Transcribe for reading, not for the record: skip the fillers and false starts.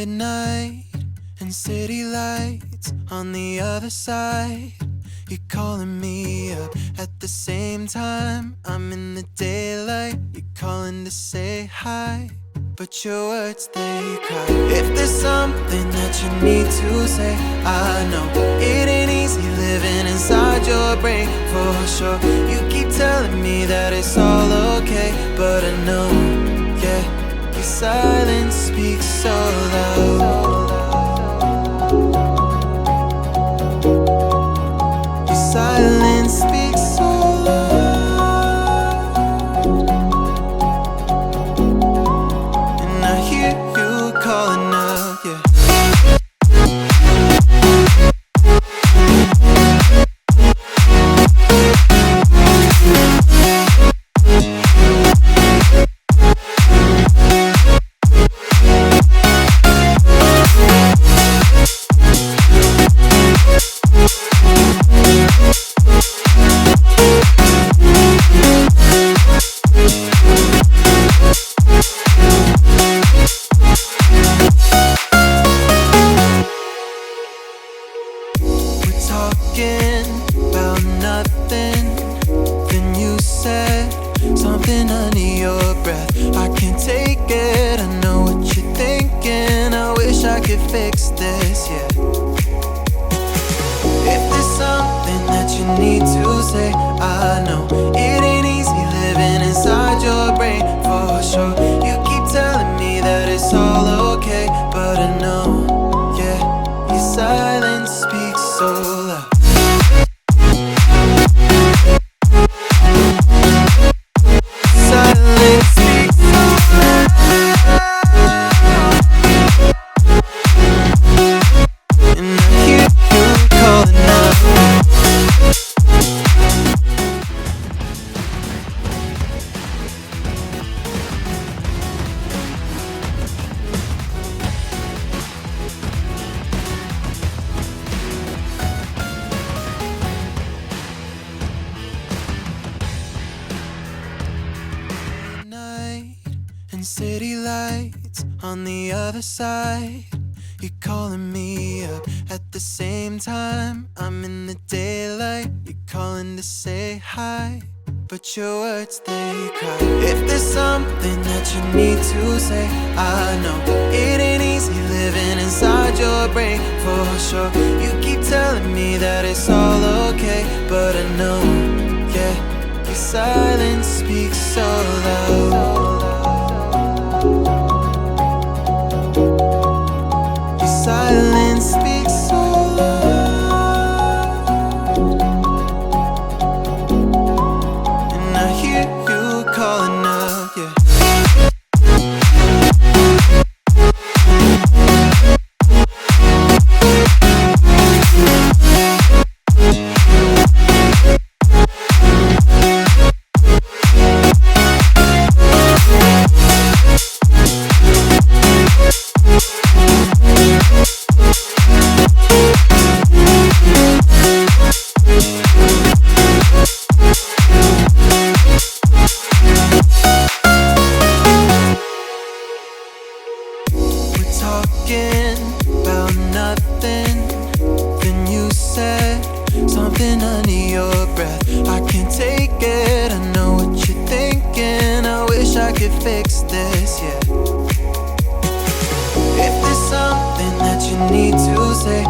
Midnight and city lights on the other side. You're calling me up at the same time. I'm in the daylight. You're calling to say hi, but your words, they cry. If there's something that you need to say, I know it ain't easy living inside your brain, for sure. You keep telling me that it's all okay, but I know, yeah, your silence speaks so loud. Your silence speaks so loud, and I hear you calling out, yeah. Talking about nothing, then you said something under your breath. I can't take it, I know what you're thinking. I wish I could fix this, yeah. If there's something that you need to say, I know it ain't easy living inside your brain, for sure. You keep telling me that it's all okay, but I know, yeah, your silence speaks so loud. Silence speaks so loud, and I hear you calling out. Night and city lights on the other side. You're calling me up at the same time. I'm in the daylight. You're calling to say hi, but your words, they cry. If there's something that you need to say, I know it ain't easy living inside your brain, for sure. You keep telling me that it's all okay, but I know, yeah, your silence speaks so loud. Your silence speaks so loud, and I hear you calling out, yeah. Talking about nothing, then you said something under your breath. I can't take it, I know what you're thinking. I wish I could fix this, yeah. If there's something that you need to say,